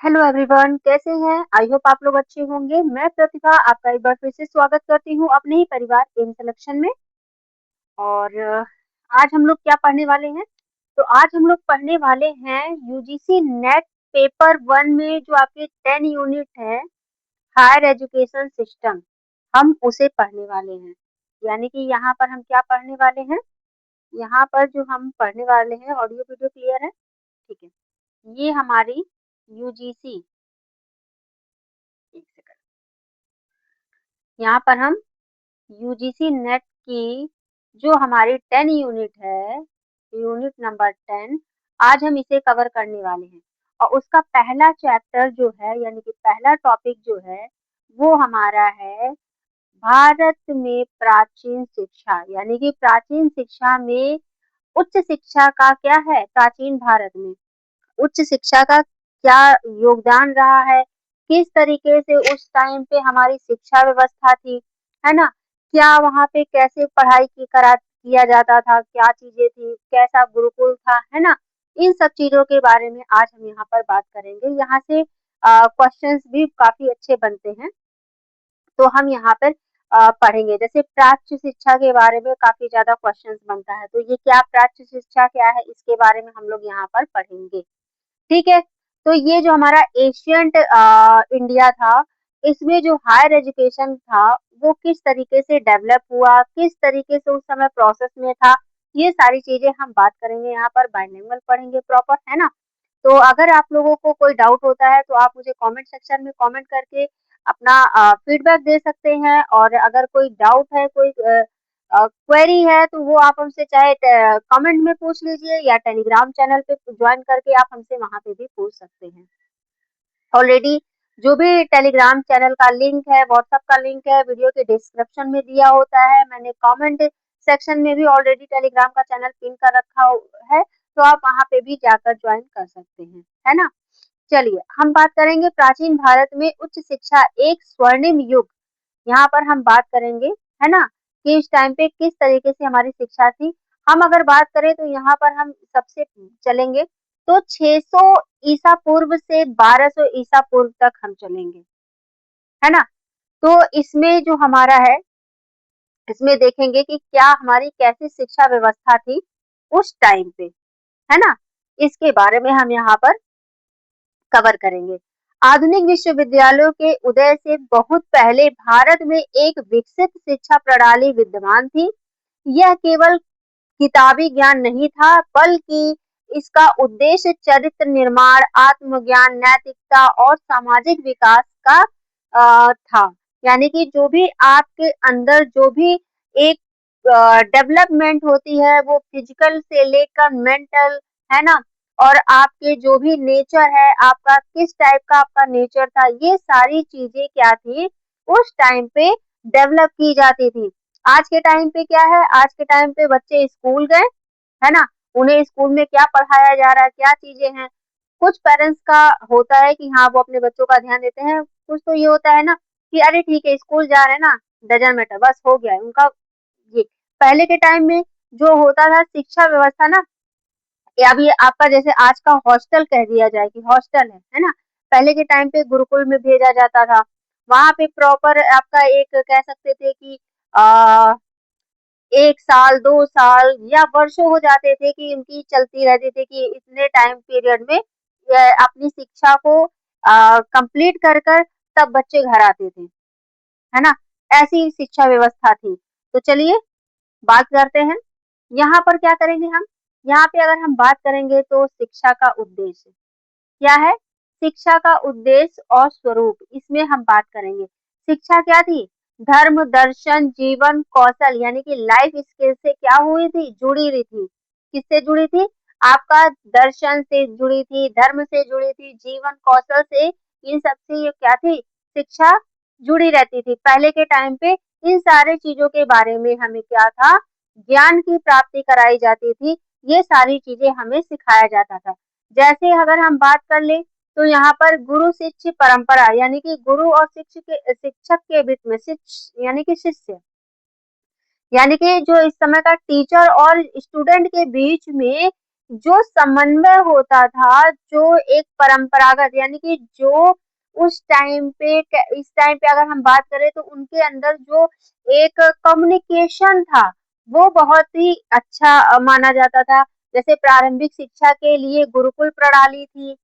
Hello everyone, कैसे हैं? I hope आप लोग अच्छे होंगे। मैं प्रतिभा आपका एक बार फिर से स्वागत करती हूँ अपने ही परिवार एम सिलेक्शन में। और आज हम लोग क्या पढ़ने वाले हैं? तो आज हम लोग पढ़ने वाले हैं यूजीसी नेट पेपर वन में जो आपके 10 यूनिट है, हायर एजुकेशन सिस्टम, हम उसे पढ़ने वाले हैं। यानी कि यहाँ पर हम क्या पढ़ने वाले हैं? यहाँ पर जो हम पढ़ने वाले हैं, ऑडियो वीडियो क्लियर है? ठीक है। ये हमारी यूजीसी, एक सेकंड, यहाँ पर हम यूजीसी नेट की जो हमारी 10 यूनिट है, यूनिट नंबर 10, आज हम इसे कवर करने वाले हैं। और उसका पहला चैप्टर जो है, यानी कि पहला टॉपिक जो है, वो हमारा है भारत में प्राचीन शिक्षा। यानी कि प्राचीन शिक्षा में उच्च शिक्षा का क्या है, प्राचीन भारत में उच्च शिक्षा का क्या योगदान रहा है, किस तरीके से उस टाइम पे हमारी शिक्षा व्यवस्था थी, है ना? क्या वहाँ पे कैसे पढ़ाई की करा किया जाता था, क्या चीजें थी, कैसा गुरुकुल था, है ना? इन सब चीजों के बारे में आज हम यहाँ पर बात करेंगे। यहाँ से क्वेश्चंस भी काफी अच्छे बनते हैं, तो हम यहाँ पर पढ़ेंगे। जैसे प्राच्य शिक्षा के बारे में काफी ज्यादा क्वेश्चंस बनता है, तो ये क्या प्राच्य शिक्षा क्या है, इसके बारे में हम लोग यहाँ पर पढ़ेंगे। ठीक है। तो ये जो हमारा एशियंट इंडिया था, इसमें जो हायर एजुकेशन था वो किस तरीके से डेवलप हुआ, किस तरीके से उस समय प्रोसेस में था, ये सारी चीजें हम बात करेंगे। यहाँ पर बाइलिंगुअल पढ़ेंगे प्रॉपर, है ना? तो अगर आप लोगों को कोई डाउट होता है तो आप मुझे कमेंट सेक्शन में कमेंट करके अपना फीडबैक दे सकते हैं। और अगर कोई डाउट है, कोई क्वेरी है, तो वो आप हमसे चाहे कमेंट में पूछ लीजिए या टेलीग्राम चैनल पे ज्वाइन करके आप हमसे वहां पे भी पूछ सकते हैं। ऑलरेडी जो भी टेलीग्राम चैनल का लिंक है, व्हाट्सएप का लिंक है, वीडियो के डिस्क्रिप्शन में दिया होता है। मैंने कमेंट सेक्शन में भी ऑलरेडी टेलीग्राम का चैनल पिन कर रखा है, तो आप वहां पे भी जाकर ज्वाइन कर सकते हैं, है ना? चलिए हम बात करेंगे प्राचीन भारत में उच्च शिक्षा एक स्वर्णिम युग। यहाँ पर हम बात करेंगे, है ना, कि इस टाइम पे किस तरीके से हमारी शिक्षा थी। हम अगर बात करें तो यहाँ पर हम सबसे चलेंगे तो 600 ईसा पूर्व से 1200 ईसा पूर्व तक हम चलेंगे, है ना? तो इसमें जो हमारा है, इसमें देखेंगे कि क्या हमारी कैसी शिक्षा व्यवस्था थी उस टाइम पे, है ना? इसके बारे में हम यहाँ पर कवर करेंगे। आधुनिक विश्वविद्यालयों के उदय से बहुत पहले भारत में एक विकसित शिक्षा प्रणाली विद्यमान थी। यह केवल किताबी ज्ञान नहीं था, बल्कि इसका उद्देश्य चरित्र निर्माण, आत्मज्ञान, नैतिकता और सामाजिक विकास का था। यानी कि जो भी आपके अंदर जो भी एक डेवलपमेंट होती है, वो फिजिकल से लेकर मेंटल, है ना? और आपके जो भी नेचर है, आपका किस टाइप का आपका नेचर था, ये सारी चीजें क्या थी उस टाइम पे डेवलप की जाती थी। आज के टाइम पे क्या है, आज के टाइम पे बच्चे स्कूल गए, है ना, उन्हें स्कूल में क्या पढ़ाया जा रहा है, क्या चीजें हैं। कुछ पेरेंट्स का होता है कि हाँ वो अपने बच्चों का ध्यान देते हैं, कुछ तो ये होता है ना कि अरे ठीक है स्कूल जा रहे हैं ना, डजन मैटर, बस हो गया है उनका। ये पहले के टाइम में जो होता था शिक्षा व्यवस्था ना, या अभी आपका जैसे आज का हॉस्टल कह दिया जाए कि हॉस्टल है ना? पहले के टाइम पे गुरुकुल में भेजा जाता था, वहां पे प्रॉपर आपका एक कह सकते थे कि आ, 1 साल 2 साल या वर्षों हो जाते थे कि इनकी चलती रहती थी कि इतने टाइम पीरियड में अपनी शिक्षा को कंप्लीट कर कर तब बच्चे घर आते थे, है ना? ऐसी शिक्षा व्यवस्था थी। तो चलिए बात करते हैं। यहाँ पर क्या करेंगे हम, यहाँ पे अगर हम बात करेंगे तो शिक्षा का उद्देश्य क्या है, शिक्षा का उद्देश्य और स्वरूप, इसमें हम बात करेंगे। शिक्षा क्या थी, धर्म दर्शन जीवन कौशल, यानी कि लाइफ स्किल से क्या हुई थी, जुड़ी हुई थी। किससे जुड़ी थी, आपका दर्शन से जुड़ी थी, धर्म से जुड़ी थी, जीवन कौशल से, इन सब से ये क्या थी, शिक्षा जुड़ी रहती थी। पहले के टाइम पे इन सारे चीजों के बारे में हमें क्या था, ज्ञान की प्राप्ति कराई जाती थी, ये सारी चीजें हमें सिखाया जाता था। जैसे अगर हम बात कर ले तो यहाँ पर गुरु शिष्य परंपरा, यानी कि गुरु और शिक्षक के बीच में, शिष्य यानी कि शिष्य, यानी कि जो इस समय का टीचर और स्टूडेंट के बीच में जो समन्वय होता था, जो एक परंपरागत यानी कि जो उस टाइम पे इस टाइम पे अगर हम बात करें तो उनके अंदर जो एक कम्युनिकेशन था, वो बहुत ही अच्छा माना जाता था। जैसे प्रारंभिक शिक्षा के लिए गुरुकुल प्रणाली थी,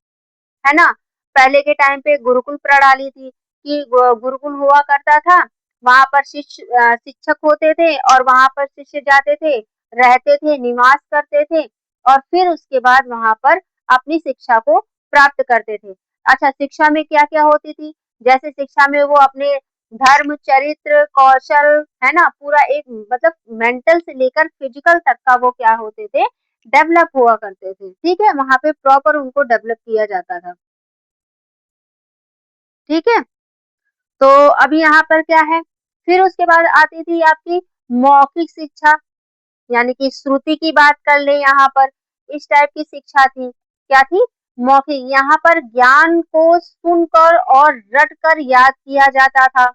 है ना? पहले के टाइम पे गुरुकुल प्रणाली थी कि गुरुकुल हुआ करता था, वहाँ पर शिक्षक होते थे और वहाँ पर शिष्य जाते थे, रहते थे, निवास करते थे और फिर उसके बाद वहाँ पर अपनी शिक्षा को प्राप्त करते थे। अच्छा, शिक्षा में क्या-क्या होती थी? जैसे शिक्षा में वो अपने धर्म, चरित्र, कौशल, है ना? पूरा एक मतलब मेंटल से लेकर फिजिकल तक का वो क्या होते थे, डेवलप हुआ करते थे, ठीक है? वहाँ पे प्रॉपर उनको डेवलप किया जाता था। ठीक है? तो अभी यहाँ पर क्या है, फिर उसके बाद आती थी आपकी मौखिक शिक्षा, यानी कि श्रुति की बात कर लें यहाँ पर, इस टाइप की शिक्षा थी। क्या थी? मौखिक, यहाँ पर ज्ञान को सुनकर और रट कर याद किया जाता था।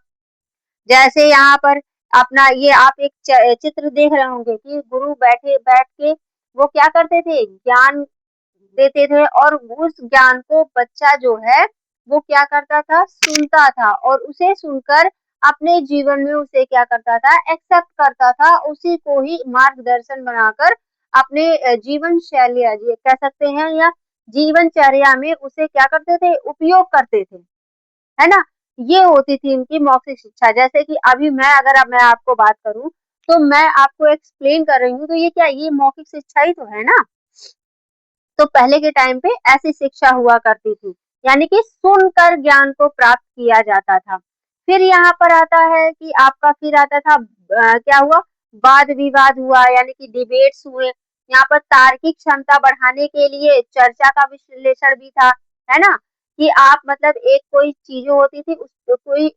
जैसे यहाँ पर अपना ये आप एक चित्र देख रहे होंगे कि गुरु बैठ के वो क्या करते थे, ज्ञान देते थे और उस ज्ञान को बच्चा जो है वो क्या करता था, सुनता था और उसे सुनकर अपने जीवन में उसे क्या करता था, एक्सेप्ट करता था, उसी को ही मार्गदर्शन बनाकर अपने जीवन शैली ये कह सकते हैं या जीवनचर्या में उसे क्या करते थे, उपयोग करते थे, है ना? ये होती थी इनकी मौखिक शिक्षा। जैसे कि अभी अगर अब मैं आपको बात करूँ, तो मैं आपको एक्सप्लेन कर रही हूँ, तो ये क्या, ये मौखिक शिक्षा ही तो है ना? तो पहले के टाइम पे ऐसी शिक्षा हुआ करती थी, यानी कि सुनकर ज्ञान को प्राप्त किया जाता था। फिर यहाँ पर आता है कि आपका फिर आता था क्या हुआ, वाद विवाद हुआ, यानी कि डिबेट्स हुए। यहाँ पर तार्किक क्षमता बढ़ाने के लिए चर्चा का विश्लेषण भी था, है ना? कि आप मतलब एक कोई चीजें होती थी, उस कोई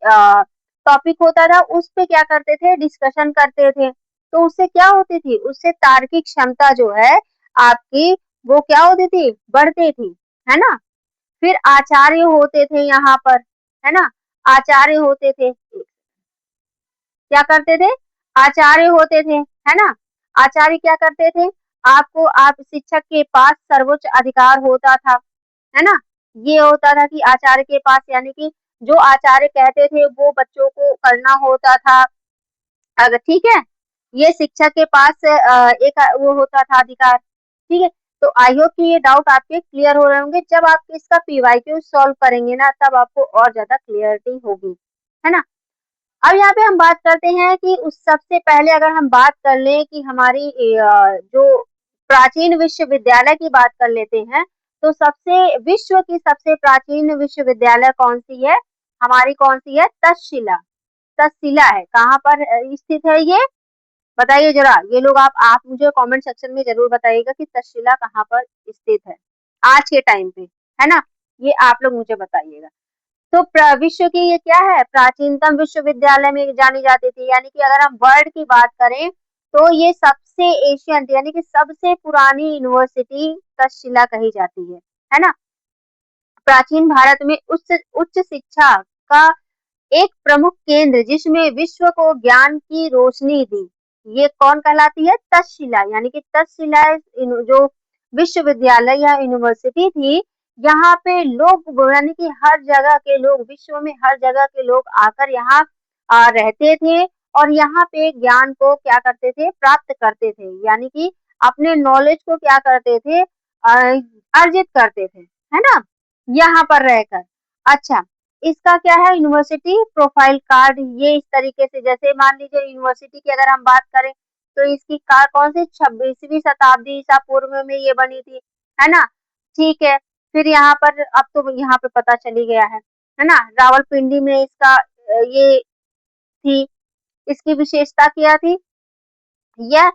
टॉपिक होता था, उस पे क्या करते थे, डिस्कशन करते थे। तो उससे क्या होती थी, उससे तार्किक क्षमता जो है आपकी वो क्या होती थी, बढ़ती थी, है ना? फिर आचार्य होते थे यहाँ पर, है ना? आचार्य होते थे, क्या करते थे? आचार्य होते थे, है ना? आचार्य क्या करते थे? आपको आप शिक्षक के पास सर्वोच्च अधिकार होता था, है ना? ये होता था कि आचार्य के पास यानी कि जो आचार्य कहते थे वो बच्चों को करना होता था। अगर ठीक है, ये शिक्षक के पास एक वो होता था अधिकार, ठीक है? तो आई होप कि ये डाउट आपके क्लियर हो रहे होंगे। जब आप इसका पीवाईक्यू सॉल्व करेंगे ना, तब आपको और ज्यादा क्लियरिटी होगी, है ना? अब यहाँ पे हम बात करते हैं कि उस सबसे पहले अगर हम बात कर लें कि हमारी जो प्राचीन विश्वविद्यालय की बात कर लेते हैं, तो सबसे विश्व की सबसे प्राचीन विश्वविद्यालय कौन-सी है? हमारी कौन-सी है? तक्षशिला। तक्षशिला है। कहाँ पर स्थित है ये? बताइए ज़रा। ये लोग आप मुझे कमेंट सेक्शन में ज़रूर बताइएगा कि तक्षशिला कहाँ पर स्थित है, आज के टाइम पे, है ना? ये आप लोग मुझे बताइएगा। तो विश्व की ये क्या है, प्राचीनतम विश्वविद्यालय में जानी जाती थी, यानी कि अगर हम वर्ल्ड की बात करें तो ये सबसे एशियंट यानी कि सबसे पुरानी यूनिवर्सिटी तक्षशिला कही जाती है ना? प्राचीन भारत में उच्च उच्च शिक्षा का एक प्रमुख केंद्र जिसमें विश्व को ज्ञान की रोशनी दी, ये कौन कहलाती है? तक्षशिला। यानी कि तक्षशिला जो विश्वविद्यालय या यूनिवर्सिटी थी, यहाँ पे लोग यानी कि हर जगह के लोग, विश्व में हर जगह के लोग आकर यहाँ रहते थे और यहाँ पे ज्ञान को क्या करते थे, प्राप्त करते थे, यानी कि अपने नॉलेज को क्या करते थे, अर्जित करते थे, है ना? यहाँ पर रहकर। अच्छा, इसका क्या है, यूनिवर्सिटी प्रोफाइल कार्ड, ये इस तरीके से, जैसे मान लीजिए यूनिवर्सिटी की अगर हम बात करें तो इसकी कार कौन सी 26वीं शताब्दी ईसा पूर्व में ये बनी थी, है ना? ठीक है। फिर यहाँ पर अब तो यहाँ पे पता चली गया है ना? रावलपिंडी में इसका ये थी, इसकी विशेषता क्या थी? यह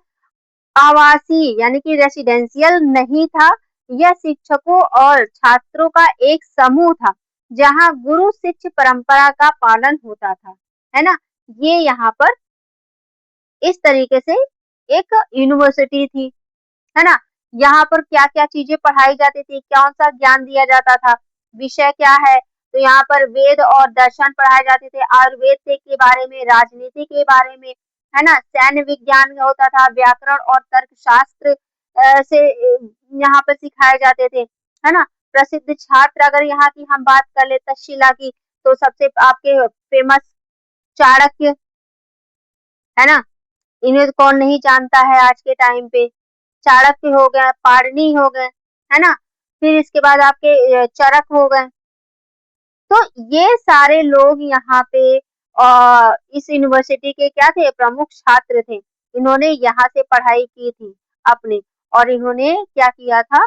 आवासीय यानी कि रेसिडेंशियल नहीं था, यह शिक्षकों और छात्रों का एक समूह था, जहां गुरु शिष्य परंपरा का पालन होता था, है ना? ये यहाँ पर इस तरीके से एक यूनिवर्सिटी थी, है ना? यहाँ पर क्या-क्या चीजें पढ़ाई जाती थी, कौन-सा ज्ञान दिया जाता था, विषय क्या है? तो यहाँ पर वेद और दर्शन पढ़ाए जाते थे, आयुर्वेद के बारे में, राजनीति के बारे में, है ना? सैन्य विज्ञान होता था, व्याकरण और तर्कशास्त्र से यहाँ पर सिखाए जाते थे, है ना। प्रसिद्ध छात्र अगर यहाँ की हम बात कर ले तक्षशिला की, तो सबसे आपके फेमस चाणक्य, है ना। इन्हें तो कौन नहीं जानता है आज के टाइम पे। चाणक्य हो गए, पाणिनि हो गए, है ना। फिर इसके बाद आपके चरक हो गए। तो ये सारे लोग यहाँ पे इस यूनिवर्सिटी के क्या थे, प्रमुख छात्र थे। इन्होंने यहाँ से पढ़ाई की थी अपनी, और इन्होंने क्या किया था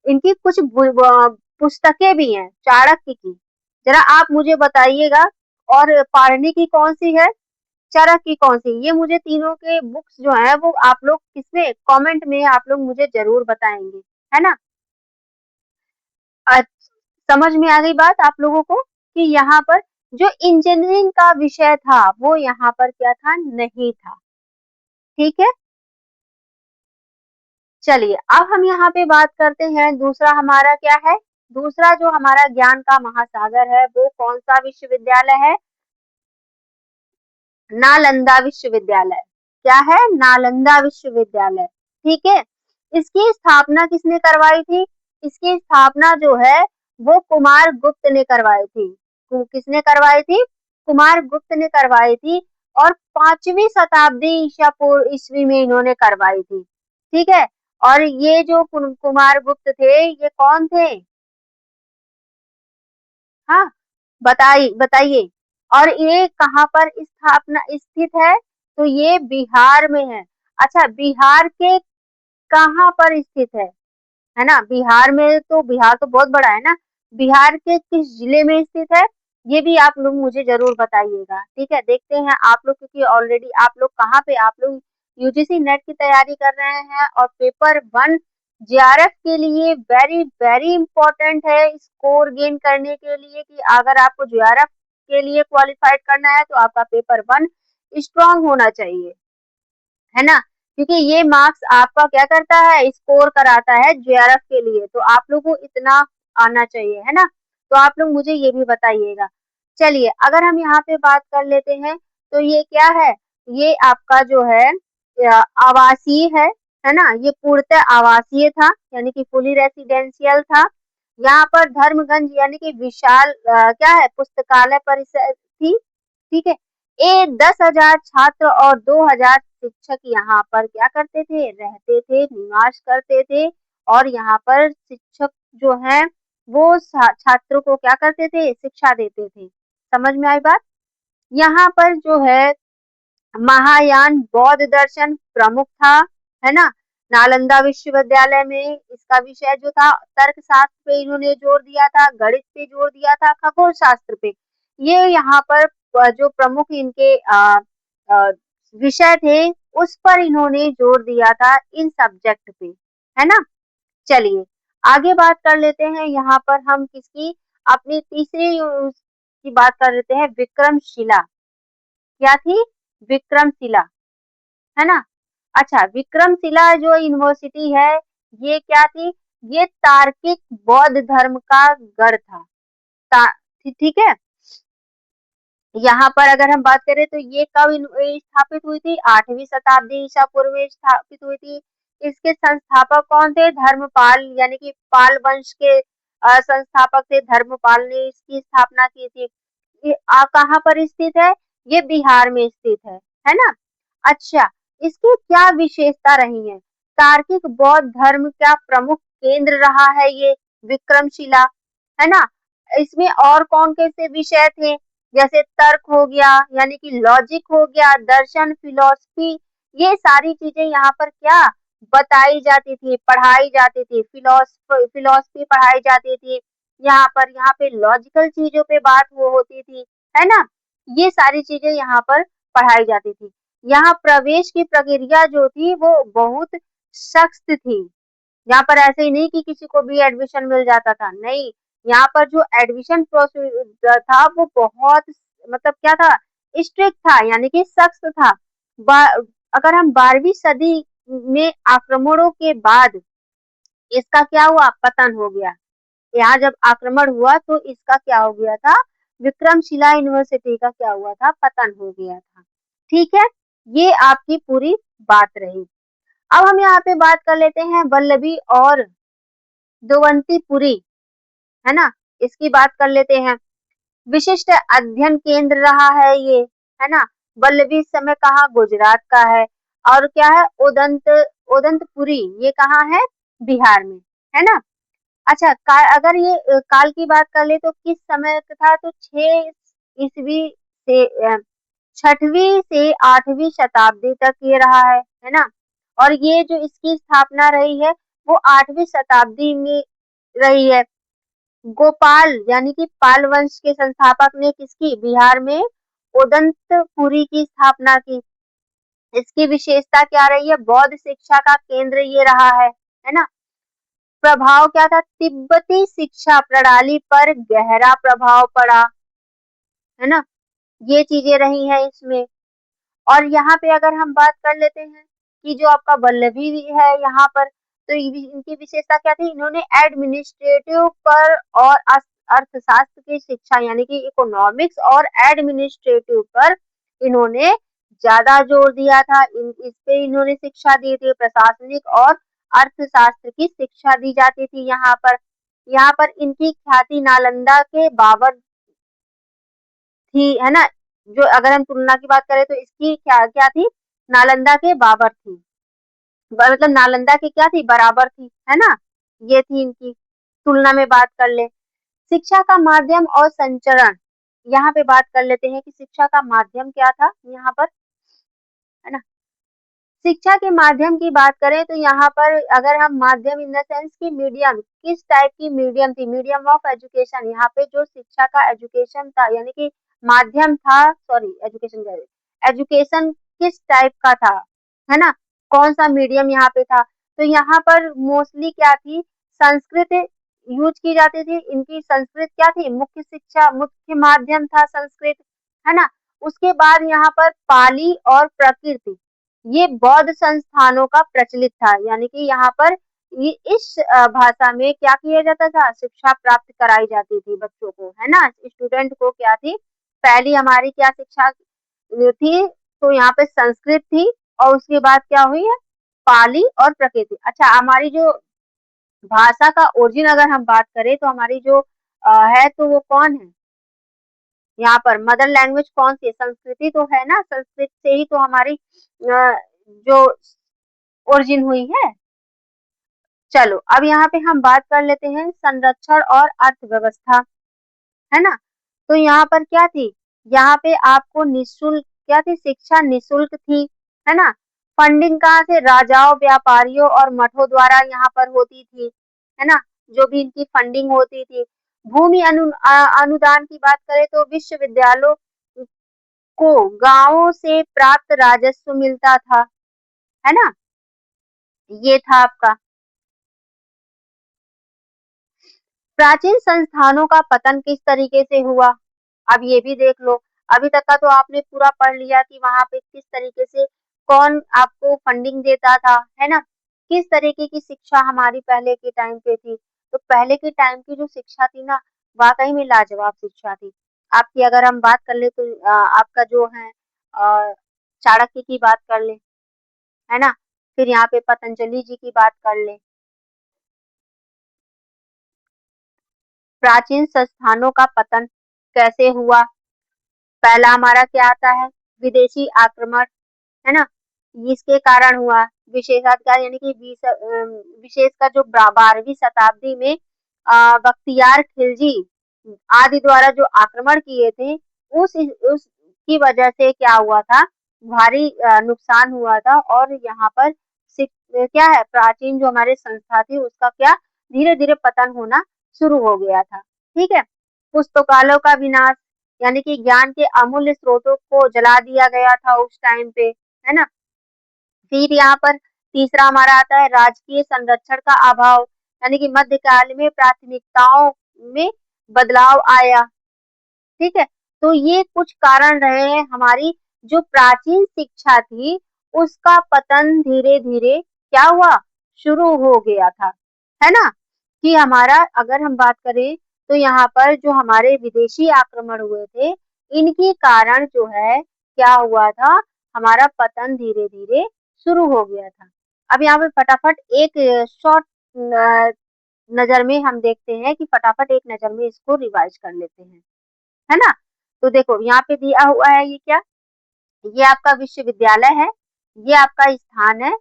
इनकी कुछ पुस्तकें भी हैं चाणक्य की। जरा आप मुझे बताइएगा, और पाणिनि की कौन सी है, चरक की कौन सी, ये मुझे तीनों के बुक्स जो है वो आप लोग किसमें कमेंट में आप लोग मुझे जरूर बताएंगे, है ना। समझ में आ गई बात आप लोगों को कि यहाँ पर जो इंजीनियरिंग का विषय था वो यहाँ पर क्या था, नहीं था। ठीक है, चलिए अब हम यहाँ पे बात करते हैं दूसरा हमारा क्या है। दूसरा जो हमारा ज्ञान का महासागर है वो कौन सा विश्वविद्यालय है, नालंदा विश्वविद्यालय। क्या है, नालंदा विश्वविद्यालय। ठीक है, इसकी स्थापना किसने करवाई थी, इसकी स्थापना जो है वो कुमार गुप्त ने करवाई थी। किसने करवाई थी, कुमार गुप्त ने करवाई थी, और 5वीं शताब्दी ईसा पूर्व ईस्वी में इन्होंने करवाई थी। ठीक है, और ये जो कुमार गुप्त थे ये कौन थे, हाँ बताइए बताइए। और ये कहाँ पर स्थापना स्थित है, तो ये बिहार में है। अच्छा, बिहार के कहाँ पर स्थित है ना। बिहार में तो, बिहार तो बहुत बड़ा है ना, बिहार के किस जिले में स्थित है, ये भी आप लोग मुझे जरूर बताइएगा। ठीक है, देखते हैं आप लोग, क्योंकि ऑलरेडी आप लोग कहाँ पे, आप लोग यूजीसी नेट की तैयारी कर रहे हैं, और पेपर 1 जेआरएफ के लिए वेरी वेरी इंपॉर्टेंट है स्कोर गेन करने के लिए, कि अगर आपको जेआरएफ के लिए क्वालिफाइड करना है तो आपका पेपर 1 स्ट्रांग होना चाहिए, है ना। क्योंकि ये मार्क्स आपका क्या करता है, स्कोर कराता है जेआरएफ के लिए, तो आप लोग को इतना आना चाहिए, है ना। तो आप लोग मुझे ये भी बताइएगा। चलिए अगर हम यहाँ पे बात कर लेते हैं, तो ये क्या है, ये आपका जो है आवासीय है ना। ये पूर्णतः आवासीय था, यानी कि फुली रेसिडेंशियल था। यहाँ पर धर्मगंज यानी कि विशाल क्या है, पुस्तकालय परिसर थी। ठीक है, ये 10,000 छात्र और 2,000 शिक्षक यहाँ पर क्या करते थे, रहते थे, निवास करते थे। और यहाँ पर शिक्षक जो है वो छात्रों को क्या करते थे, शिक्षा देते थे। समझ में आई बात। यहाँ पर जो है महायान बौद्ध दर्शन प्रमुख था, है ना। नालंदा विश्वविद्यालय में इसका विषय जो था तर्कशास्त्र पे इन्होंने जोर दिया था, गणित पे जोर दिया था, खगोल शास्त्र पे। ये यहाँ पर जो प्रमुख इनके विषय थे उस पर इन्होंने जोर दिया था, इन सब्जेक्ट पे, है ना। चलिए आगे बात कर लेते हैं, यहाँ पर हम किसकी, अपनी तीसरी की बात कर लेते हैं, विक्रमशिला। क्या थी, विक्रमशिला, है ना। अच्छा, विक्रमशिला जो यूनिवर्सिटी है ये क्या थी, ये तार्किक बौद्ध धर्म का गढ़ था। ठीक है, यहाँ पर अगर हम बात करें तो ये कब स्थापित हुई थी, 8वीं शताब्दी ईसा पूर्व में स्थापित हुई थी। इसके संस्थापक कौन थे, धर्मपाल, यानी कि पाल वंश के संस्थापक थे धर्मपाल ने इसकी स्थापना की थी। ये कहाँ पर स्थित है, ये बिहार में स्थित है ना। अच्छा, इसकी क्या विशेषता रही है, तार्किक बौद्ध धर्म का प्रमुख केंद्र रहा है ये विक्रमशिला, है ना। इसमें और कौन कैसे विषय थे, जैसे तर्क हो गया, यानी कि लॉजिक हो गया, दर्शन, फिलॉसफी, ये सारी चीजें यहाँ पर क्या बताई जाती थी, पढ़ाई जाती थी। फिलॉसफी पढ़ाई जाती थी यहाँ पे लॉजिकल चीजों पे बात वो होती थी, है ना। ये सारी चीजें यहाँ पर पढ़ाई जाती थी। यहाँ प्रवेश की प्रक्रिया जो थी वो बहुत सख्त थी। यहाँ पर ऐसे ही नहीं कि किसी को भी एडमिशन मिल जाता था, नहीं। यहाँ पर जो एडमिशन प्रोसीजर था वो बहुत, मतलब क्या था, स्ट्रिक्ट था, यानी कि सख्त था। अगर हम 12वीं सदी में आक्रमणों के बाद इसका क्या हुआ, पतन हो गया। यहाँ जब आक्रमण हुआ तो इसका क्या हो गया था, विक्रमशिला यूनिवर्सिटी का क्या हुआ था, पतन हो गया था। ठीक है, ये आपकी पूरी बात रही। अब हम यहाँ पे बात कर लेते हैं वल्लभी और दोवंतीपुरी, है ना, इसकी बात कर लेते हैं। विशिष्ट अध्ययन केंद्र रहा है ये, है ना। वल्लभी इस समय कहाँ, गुजरात का है। और क्या है, उदंतपुरी, ये कहाँ है, बिहार में, है ना। अच्छा, अगर ये काल की बात कर ले तो किस समय था, तो 6 ईस्वी से 6वीं से 8वीं शताब्दी तक ये रहा है ना। और ये जो इसकी स्थापना रही है वो 8वीं शताब्दी में रही है। गोपाल यानी कि पाल वंश के संस्थापक ने किसकी, बिहार में उदंतपुरी की स्थापना की। इसकी विशेषता क्या रही है, बौद्ध शिक्षा का केंद्र ये रहा है ना। प्रभाव क्या था, तिब्बती शिक्षा प्रणाली पर गहरा प्रभाव पड़ा, है ना, ये चीजें रही हैं इसमें। और यहाँ पे अगर हम बात कर लेते हैं कि जो आपका वल्लभी है यहाँ पर, तो इनकी विशेषता क्या थी, इन्होंने एडमिनिस्ट्रेटिव पर और अर्थशास्त्र की शिक्षा यानी कि इकोनॉमिक्स और एडमिनिस्ट्रेटिव पर इन्होंने ज्यादा जोर दिया था। इस पे इन्होंने शिक्षा दी थी, प्रशासनिक और अर्थशास्त्र की शिक्षा दी जाती थी यहाँ पर। यहाँ पर इनकी ख्याति नालंदा के बाबर थी, है ना। जो अगर हम तुलना की बात करें तो इसकी क्या क्या थी, नालंदा के बाबर थी, मतलब नालंदा की क्या थी, बराबर थी, है ना। ये थी इनकी, तुलना में बात कर ले। शिक्षा का माध्यम और संचरण, यहाँ पे बात कर लेते हैं कि शिक्षा का माध्यम क्या था यहाँ पर, है ना। शिक्षा के माध्यम की बात करें तो यहाँ पर अगर हम माध्यम इन द सेंस की मीडियम, किस टाइप की मीडियम थी, मीडियम ऑफ एजुकेशन, यहाँ पे जो शिक्षा का एजुकेशन था यानी कि माध्यम था, सॉरी एजुकेशन कह रहे, एजुकेशन किस टाइप का था, है ना, कौन सा मीडियम यहाँ पे था। तो यहाँ पर मोस्टली क्या थी, संस्कृत यूज की जाती थी। इनकी संस्कृत क्या थी, मुख्य शिक्षा, मुख्य माध्यम था संस्कृत, है ना। उसके बाद यहाँ पर पाली और प्रकृति, ये बौद्ध संस्थानों का प्रचलित था, यानी कि यहाँ पर ये इस भाषा में क्या किया जाता था, शिक्षा प्राप्त कराई जाती थी बच्चों को, है ना। स्टूडेंट को क्या थी, पहली हमारी क्या शिक्षा थी, तो यहाँ पे संस्कृत थी, और उसके बाद क्या हुई है, पाली और प्रकृति। अच्छा, हमारी जो भाषा का ओरिजिन अगर हम बात करें तो हमारी जो है तो वो कौन है, यहाँ पर मदर लैंग्वेज कौन सी है, संस्कृति तो है ना, संस्कृत से ही तो हमारी जो ओरिजिन हुई है। चलो अब यहाँ पे हम बात कर लेते हैं संरक्षण और अर्थव्यवस्था, है ना। तो यहाँ पर क्या थी, यहाँ पे आपको निःशुल्क क्या थी, शिक्षा निःशुल्क थी, है ना। फंडिंग कहाँ से, राजाओं, व्यापारियों और मठों द्वारा यहाँ पर होती थी, है ना, जो भी इनकी फंडिंग होती थी। भूमि अनुदान की बात करें तो विश्वविद्यालयों को गांवों से प्राप्त राजस्व मिलता था, है ना। ये था आपका। प्राचीन संस्थानों का पतन किस तरीके से हुआ, अब ये भी देख लो। अभी तक का तो आपने पूरा पढ़ लिया कि वहां पे किस तरीके से कौन आपको फंडिंग देता था, है ना, किस तरीके की शिक्षा हमारी पहले के टाइम पे थी। तो पहले के टाइम की जो शिक्षा थी ना, वाकई में लाजवाब शिक्षा थी। आपकी अगर हम बात कर ले तो आपका जो है चाणक्य की बात कर ले, है ना, फिर यहाँ पे पतंजलि जी की बात कर ले। प्राचीन संस्थानों का पतन कैसे हुआ, पहला हमारा क्या आता है, विदेशी आक्रमण, है ना, इसके कारण हुआ। विशेषाधिकार यानी कि विशेषकर जो 12वीं शताब्दी में बख्तियार खिलजी आदि द्वारा जो आक्रमण किए थे, उसकी वजह से क्या हुआ था, भारी नुकसान हुआ था। और यहाँ पर क्या है, प्राचीन जो हमारे संस्था थी उसका क्या धीरे धीरे पतन होना शुरू हो गया था। ठीक है। पुस्तकालयों का विनाश यानी कि ज्ञान के अमूल्य स्रोतों को जला दिया गया था उस टाइम पे, है ना। फिर यहाँ पर तीसरा हमारा आता है राजकीय संरक्षण का अभाव, यानी कि मध्यकाल में प्राथमिकताओं में बदलाव आया। ठीक है। तो ये कुछ कारण रहे हैं, हमारी जो प्राचीन शिक्षा थी उसका पतन धीरे धीरे क्या हुआ, शुरू हो गया था, है ना। कि हमारा अगर हम बात करें तो यहाँ पर जो हमारे विदेशी आक्रमण हुए थे, इनके कारण जो है क्या हुआ था, हमारा पतन धीरे धीरे शुरू हो गया था। अब यहाँ पे फटाफट एक शॉर्ट नजर में हम देखते हैं कि फटाफट एक नजर में इसको रिवाइज कर लेते हैं, है ना। तो देखो यहाँ पे दिया हुआ है ये क्या, ये आपका विश्वविद्यालय है, ये आपका स्थान है,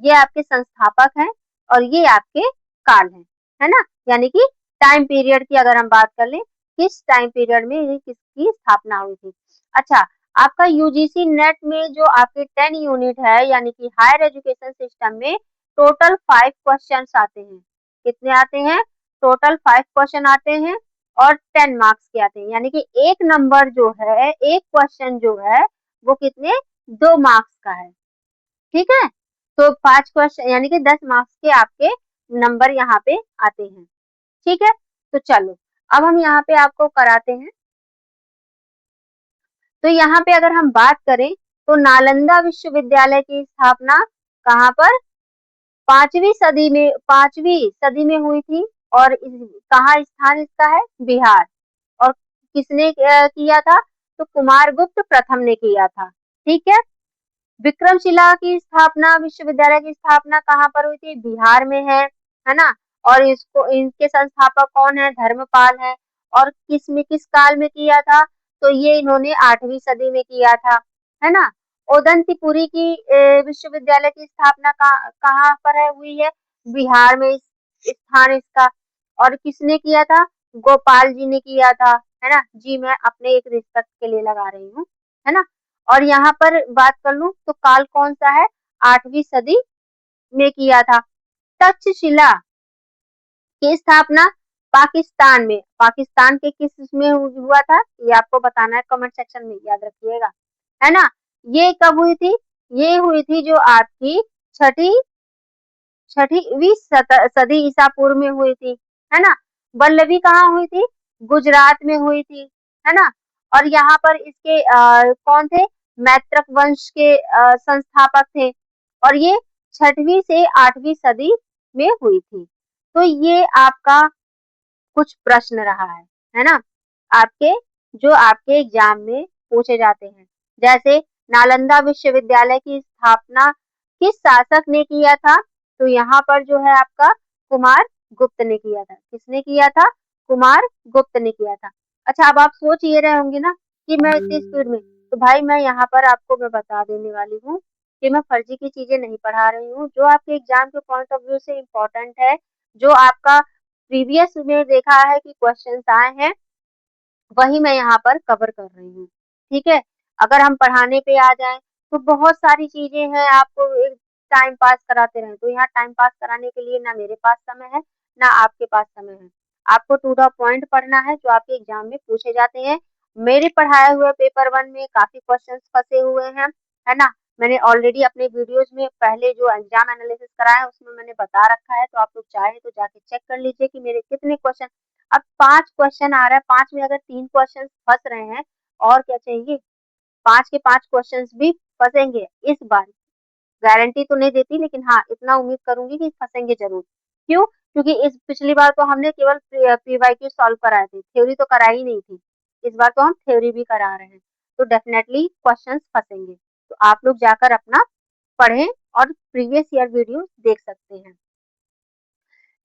ये आपके संस्थापक हैं और ये आपके काल है ना। यानी कि टाइम पीरियड की अगर हम बात कर लें, किस टाइम पीरियड में ये किसकी स्थापना हुई थी। अच्छा, आपका यूजीसी नेट में जो आपके 10 यूनिट है यानी कि हायर एजुकेशन सिस्टम में टोटल 5 क्वेश्चंस आते हैं। कितने आते हैं? टोटल 5 क्वेश्चन आते हैं और 10 मार्क्स के आते हैं, यानी कि एक नंबर जो है, एक क्वेश्चन जो है वो कितने, 2 मार्क्स का है, ठीक है। तो 5 क्वेश्चन यानी कि 10 मार्क्स के आपके नंबर यहाँ पे आते हैं, ठीक है। तो चलो अब हम यहाँ पे आपको कराते हैं। तो यहाँ पे अगर हम बात करें तो नालंदा विश्वविद्यालय की स्थापना कहाँ पर, पांचवी सदी में हुई थी और कहाँ स्थान इसका है, बिहार। और किसने किया था, तो कुमारगुप्त प्रथम ने किया था, ठीक है। विक्रमशिला की स्थापना, विश्वविद्यालय की स्थापना कहाँ पर हुई थी, बिहार में है ना। और इसको, इनके संस्थापक कौन है, धर्मपाल है। और किस काल में किया था, तो ये इन्होंने 8वीं सदी में किया था, है ना। ओदंतीपुरी की विश्वविद्यालय की स्थापना कहाँ पर है, हुई है, बिहार में स्थान इसका। और किसने किया था, गोपाल जी ने किया था, है ना जी। मैं अपने एक रिस्पेक्ट के लिए लगा रही हूँ, है ना। और यहाँ पर बात कर लूं तो काल कौन सा है, 8वीं सदी में किया था। तक्षशिला की स्थापना पाकिस्तान में, पाकिस्तान के किस में हुआ था, ये आपको बताना है कमेंट सेक्शन में, याद रखिएगा, है ना। ये कब हुई थी, ये हुई थी जो आपकी छठी छठीवीं सदी ईसा पूर्व में हुई थी, है ना। वल्लभी कहाँ हुई थी, गुजरात में हुई थी, है ना। और यहाँ पर इसके कौन थे, मैत्रक वंश के संस्थापक थे। और ये 6वीं से 8वीं सदी में हुई थी। तो ये आपका कुछ प्रश्न रहा है ना, आपके जो आपके एग्जाम में पूछे जाते हैं। जैसे नालंदा विश्वविद्यालय की स्थापना किस शासक ने किया था, तो यहाँ पर जो है आपका कुमार गुप्त ने किया था। किसने किया था, कुमार गुप्त ने किया था। अच्छा, अब आप सोच ये रहे होंगे ना कि मैं इतनी स्पीड में, तो भाई मैं यहाँ पर आपको मैं बता देने वाली हूँ कि मैं फर्जी की चीजें नहीं पढ़ा रही हूँ। जो आपके एग्जाम के पॉइंट ऑफ व्यू से इम्पोर्टेंट है, जो आपका प्रीवियस में देखा है कि क्वेश्चंस आए हैं, वही मैं यहाँ पर कवर कर रही हूँ, ठीक है। अगर हम पढ़ाने पे आ जाएं तो बहुत सारी चीजें हैं, आपको एक टाइम पास कराते रहे, तो यहाँ टाइम पास कराने के लिए ना मेरे पास समय है ना आपके पास समय है। आपको टू द पॉइंट पढ़ना है जो आपके एग्जाम में पूछे जाते हैं। मेरे पढ़ाए हुए पेपर 1 में काफी क्वेश्चन फंसे हुए हैं, है ना। मैंने ऑलरेडी अपने वीडियोज में पहले जो एग्जाम एनालिसिस कराया है उसमें मैंने बता रखा है, तो आप लोग चाहे तो जाके चेक कर लीजिए कि मेरे कितने क्वेश्चन। अब 5 क्वेश्चन आ रहा है, 5 में अगर 3 क्वेश्चन फंस रहे हैं, और क्या चाहिए, 5 के 5 क्वेश्चन भी फंसेंगे इस बार। गारंटी तो नहीं देती, लेकिन हाँ इतना उम्मीद करूंगी कि फंसेंगे जरूर। क्यों, क्योंकि इस पिछली बार तो हमने केवल पीवाईक्यू सॉल्व कराए थे, थ्योरी तो कराई नहीं थी। इस बार तो हम थ्योरी भी करा रहे हैं, तो डेफिनेटली क्वेश्चन फंसेंगे। तो आप लोग जाकर अपना पढ़ें और प्रीवियस ईयर वीडियो देख सकते हैं।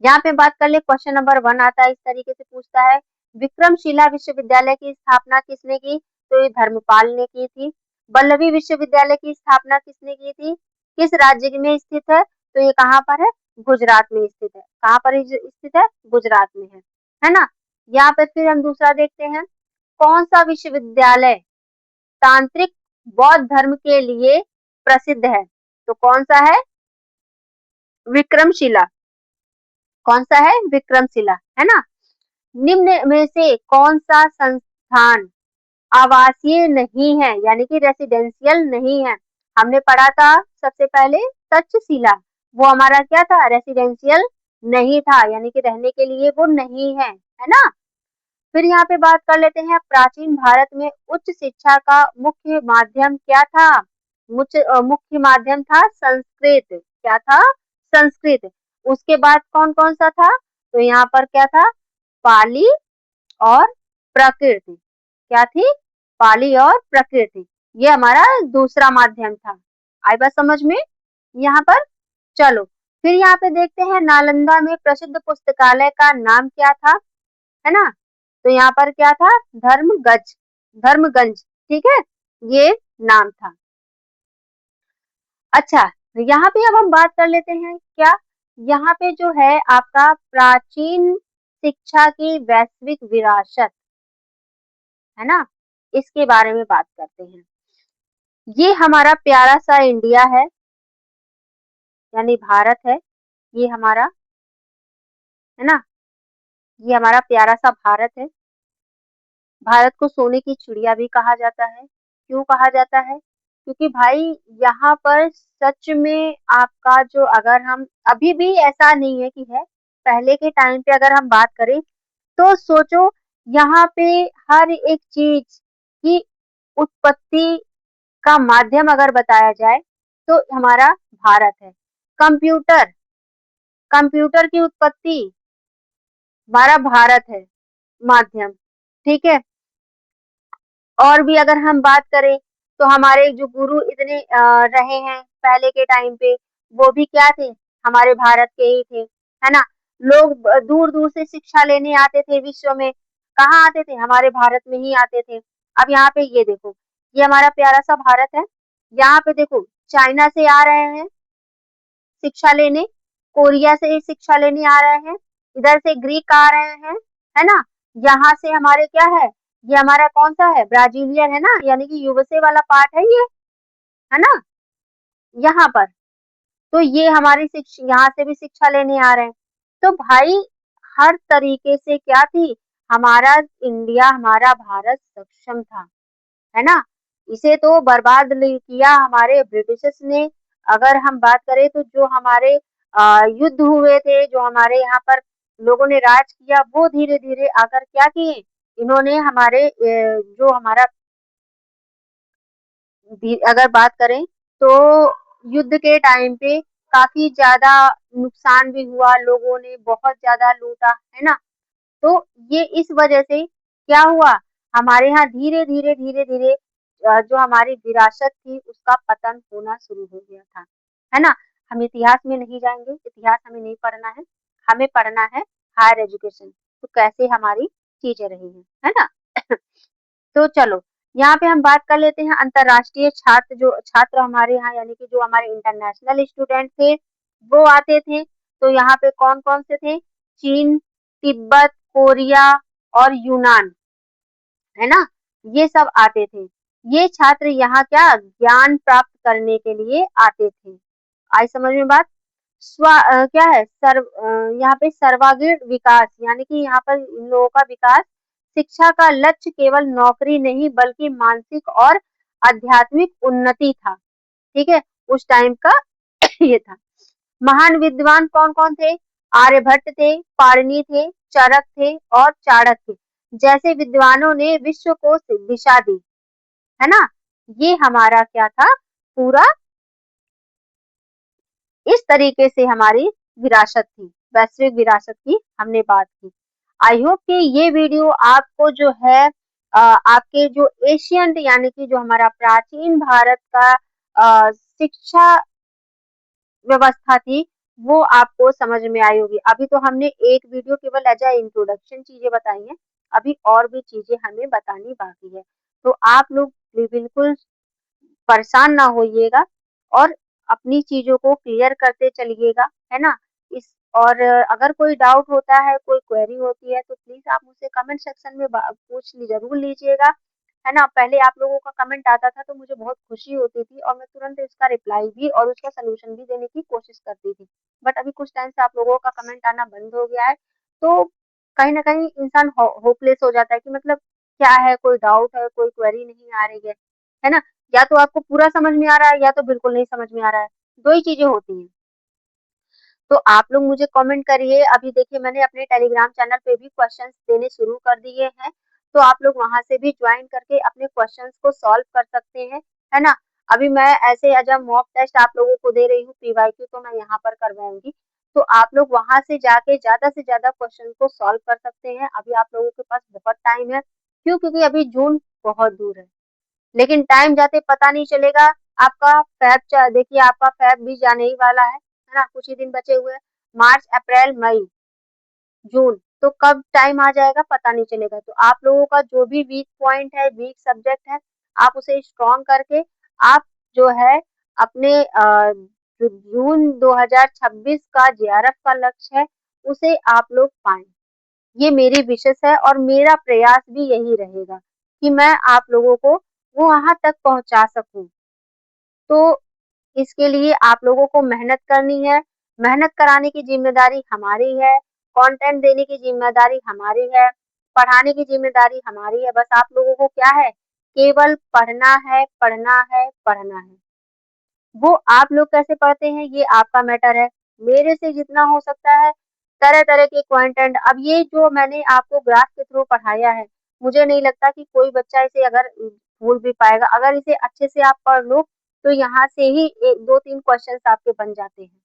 यहाँ पे बात कर ले, क्वेश्चन नंबर 1 आता है, इस तरीके से पूछता है, विक्रमशिला विश्वविद्यालय की स्थापना किसने की, तो ये धर्मपाल ने की थी। वल्लभी विश्वविद्यालय की स्थापना किसने की थी, किस राज्य में स्थित है, तो ये कहाँ पर है, गुजरात में स्थित है। कहाँ पर स्थित है, गुजरात में है ना। यहाँ पर फिर हम दूसरा देखते हैं, कौन सा विश्वविद्यालय तांत्रिक बौद्ध धर्म के लिए प्रसिद्ध है, तो कौन सा है, विक्रमशिला। कौन सा है, विक्रमशिला, है ना। निम्न में से कौन सा संस्थान आवासीय नहीं है, यानी कि रेसिडेंशियल नहीं है। हमने पढ़ा था सबसे पहले तक्षशिला, वो हमारा क्या था, रेसिडेंशियल नहीं था, यानी कि रहने के लिए वो नहीं है ना। फिर यहाँ पे बात कर लेते हैं, प्राचीन भारत में उच्च शिक्षा का मुख्य माध्यम क्या था, मुख्य माध्यम था संस्कृत। क्या था, संस्कृत। उसके बाद कौन कौन सा था, तो यहाँ पर क्या था, पाली और प्राकृत। क्या थी, पाली और प्राकृत, ये हमारा दूसरा माध्यम था। आई बात समझ में यहाँ पर। चलो फिर यहाँ पे देखते हैं नालंदा में प्रसिद्ध पुस्तकालय का नाम क्या था, है ना। तो यहाँ पर क्या था, धर्मगज, धर्मगंज, ठीक है, ये नाम था। अच्छा, यहाँ पे अब हम बात कर लेते हैं क्या, यहाँ पे जो है आपका प्राचीन शिक्षा की वैश्विक विरासत, है ना, इसके बारे में बात करते हैं। ये हमारा प्यारा सा इंडिया है, यानी भारत है, ये हमारा, है ना, ये हमारा प्यारा सा भारत है। भारत को सोने की चिड़िया भी कहा जाता है। क्यों कहा जाता है? क्योंकि भाई यहाँ पर सच में आपका जो, अगर हम अभी भी ऐसा नहीं है कि है, पहले के टाइम पे अगर हम बात करें तो सोचो यहाँ पे हर एक चीज की उत्पत्ति का माध्यम अगर बताया जाए तो हमारा भारत है। कंप्यूटर, कंप्यूटर की उत्पत्ति हमारा भारत है, माध्यम, ठीक है। और भी अगर हम बात करें तो हमारे जो गुरु इतने रहे हैं पहले के टाइम पे, वो भी क्या थे, हमारे भारत के ही थे, है ना। लोग दूर दूर से शिक्षा लेने आते थे विश्व में, कहाँ आते थे, हमारे भारत में ही आते थे। अब यहाँ पे ये देखो, ये हमारा प्यारा सा भारत है, यहाँ पे देखो चाइना से आ रहे हैं शिक्षा लेने, कोरिया से शिक्षा लेने आ रहे हैं, इधर से ग्रीक आ रहे हैं, है ना। यहाँ से हमारे क्या है, ये हमारा कौन सा है, ब्राजीलियन, है ना, यानी कि यूएसए वाला पार्ट है ये, है ना, यहाँ पर। तो ये हमारी शिक्षा, यहाँ से भी शिक्षा लेने आ रहे हैं। तो भाई हर तरीके से क्या थी, हमारा इंडिया, हमारा भारत सक्षम था, है ना। इसे तो बर्बाद नहीं किया हमारे ब्रिटिशर्स ने। अगर हम बात करें तो जो हमारे युद्ध हुए थे, जो हमारे यहाँ पर लोगों ने राज किया, वो धीरे धीरे आकर क्या किए, इन्होंने हमारे जो हमारा अगर बात करें तो युद्ध के टाइम पे काफी ज्यादा नुकसान भी हुआ, लोगों ने बहुत ज्यादा लूटा, है ना। तो ये इस वजह से क्या हुआ, हमारे यहाँ धीरे धीरे धीरे धीरे जो हमारी विरासत थी उसका पतन होना शुरू हो गया था, है ना। हम इतिहास में नहीं जाएंगे, इतिहास हमें नहीं पढ़ना है, हमें पढ़ना है हायर एजुकेशन, तो कैसे हमारी चीजें रही है ना। तो चलो यहाँ पे हम बात कर लेते हैं अंतरराष्ट्रीय छात्र, जो छात्र हमारे यहाँ, यानी कि जो हमारे इंटरनेशनल स्टूडेंट थे वो आते थे। तो यहाँ पे कौन कौन से थे, चीन, तिब्बत, कोरिया और यूनान, है ना, ये सब आते थे। ये छात्र यहाँ क्या ज्ञान प्राप्त करने के लिए आते थे। आई समझ में बात। क्या है यहाँ पे सर्वांगीण विकास, यानी कि यहाँ पर इन लोगों का विकास, शिक्षा का लक्ष्य केवल नौकरी नहीं बल्कि मानसिक और आध्यात्मिक उन्नति था, ठीक है, उस टाइम का ये था। महान विद्वान कौन कौन थे, आर्यभट्ट थे, पाणिनि थे, चरक थे और चाणक्य जैसे विद्वानों ने विश्व को दिशा दी, है ना। ये हमारा क्या था, पूरा इस तरीके से हमारी विरासत थी, वैश्विक विरासत की हमने बात की। आई होप कि ये वीडियो आपको जो है आपके जो एशियंट, यानी कि जो हमारा प्राचीन भारत का शिक्षा व्यवस्था थी वो आपको समझ में आई होगी। अभी तो हमने एक वीडियो केवल एज ए इंट्रोडक्शन चीजें बताई हैं, अभी और भी चीजें हमें बतानी बाकी है। तो आप लोग बिल्कुल परेशान ना होइएगा और अपनी चीजों को क्लियर करते चलिएगा, है ना। इस और अगर कोई डाउट होता है, कोई क्वेरी होती है तो प्लीज आप मुझसे कमेंट सेक्शन में पूछ जरूर लीजिएगा, है ना। पहले आप लोगों का कमेंट आता था तो मुझे बहुत खुशी होती थी और मैं तुरंत इसका रिप्लाई भी और उसका सोल्यूशन भी देने की कोशिश करती थी। बट अभी कुछ टाइम से आप लोगों का कमेंट आना बंद हो गया है, तो कहीं ना कहीं इंसान होपलेस हो जाता है कि मतलब क्या है, कोई डाउट है, कोई क्वेरी नहीं आ रही है ना। या तो आपको पूरा समझ में आ रहा है या तो बिल्कुल नहीं समझ में आ रहा है, दो ही चीजें होती हैं। तो आप लोग मुझे कमेंट करिए। अभी देखिए मैंने अपने टेलीग्राम चैनल पे भी क्वेश्चंस देने शुरू कर दिए हैं, तो आप लोग वहां से भी ज्वाइन करके अपने क्वेश्चंस को सॉल्व कर सकते हैं, है ना। अभी मैं ऐसे एज अ मॉक टेस्ट आप लोगों को दे रही हूँ पीवाईक्यू, तो मैं यहाँ पर करवाऊंगी, तो आप लोग वहां से जाके ज्यादा से ज्यादा क्वेश्चन को सॉल्व कर सकते हैं। अभी आप लोगों के पास बहुत टाइम है, क्यों, क्योंकि अभी जून बहुत दूर है, लेकिन टाइम जाते पता नहीं चलेगा। आपका फैब देखिए आपका फैब भी जाने ही वाला है है ना? कुछ ही दिन बचे हुए हैं, मार्च, अप्रैल, मई, जून, तो कब टाइम आ जाएगा पता नहीं चलेगा। तो आप लोगों का जो भी वीक पॉइंट है, वीक सब्जेक्ट है, आप उसे स्ट्रॉन्ग करके आप जो है अपने जो जून 2026 का जेआरएफ का लक्ष्य है, उसे आप लोग पाएँ। ये मेरी विशेष है और मेरा प्रयास भी यही रहेगा कि मैं आप लोगों को वो वहाँ तक पहुँचा सकूँ। तो इसके लिए आप लोगों को मेहनत करनी है, मेहनत कराने की ज़िम्मेदारी हमारी है, कंटेंट देने की ज़िम्मेदारी हमारी है, पढ़ाने की ज़िम्मेदारी हमारी है, बस आप लोगों को क्या है, केवल पढ़ना है, पढ़ना है, पढ़ना है। वो आप लोग कैसे पढ़ते हैं ये आपका मैटर है। मेरे से जितना हो सकता है तरह-तरह के कंटेंट अब ये जो मैंने आपको ग्राफ के थ्रू पढ़ाया है, मुझे नहीं लगता कि कोई बच्चा इसे अगर भूल भी पाएगा। अगर इसे अच्छे से आप पढ़ लो, तो यहाँ से ही 2-3 क्वेश्चन्स आपके बन जाते हैं।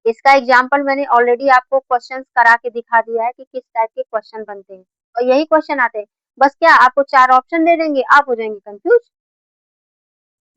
इसका एग्ज़ाम्पल मैंने ऑलरेडी आपको क्वेश्चन्स करा के दिखा दिया है कि किस टाइप के क्वेश्चन बनते हैं और यही क्वेश्चन आते हैं। बस क्या आपको 4 ऑप्शन दे देंगे, आप हो जाएँगे कन्फ्यूज़।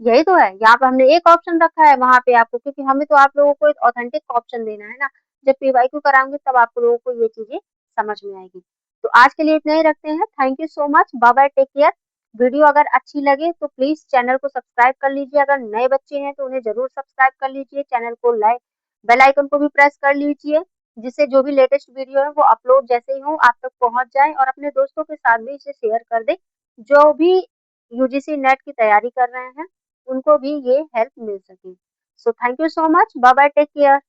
यही तो है, यहाँ पे हमने एक ऑप्शन रखा है, वहाँ पे आपको क्योंकि हमें तो आप लोगों को एक ऑथेंटिक ऑप्शन देना है ना। जब पीवाईक्यू कराऊँगी तब आप लोगों को ये चीज़ें समझ में आएगी। तो आज के लिए इतना ही रखते हैं। Thank you so much. Bye bye, take care. Video अगर अच्छी लगे तो प्लीज़ चैनल को सब्सक्राइब कर लीजिए। अगर नए बच्चे हैं तो उन्हें ज़रूर सब्सक्राइब कर लीजिए। चैनल को लाइक बेल आइकन को भी प्रेस कर लीजिए, जिससे जो भी लेटेस्ट वीडियो है वो अपलोड जैसे ही हो आप तक पहुँच जाए और अपने दोस्तों के साथ भी इसे शेयर कर दें, जो भी यूजीसी नेट की तैयारी कर रहे हैं। उनको भी ये हेल्प मिल सके। So thank you so much. Bye bye, take care.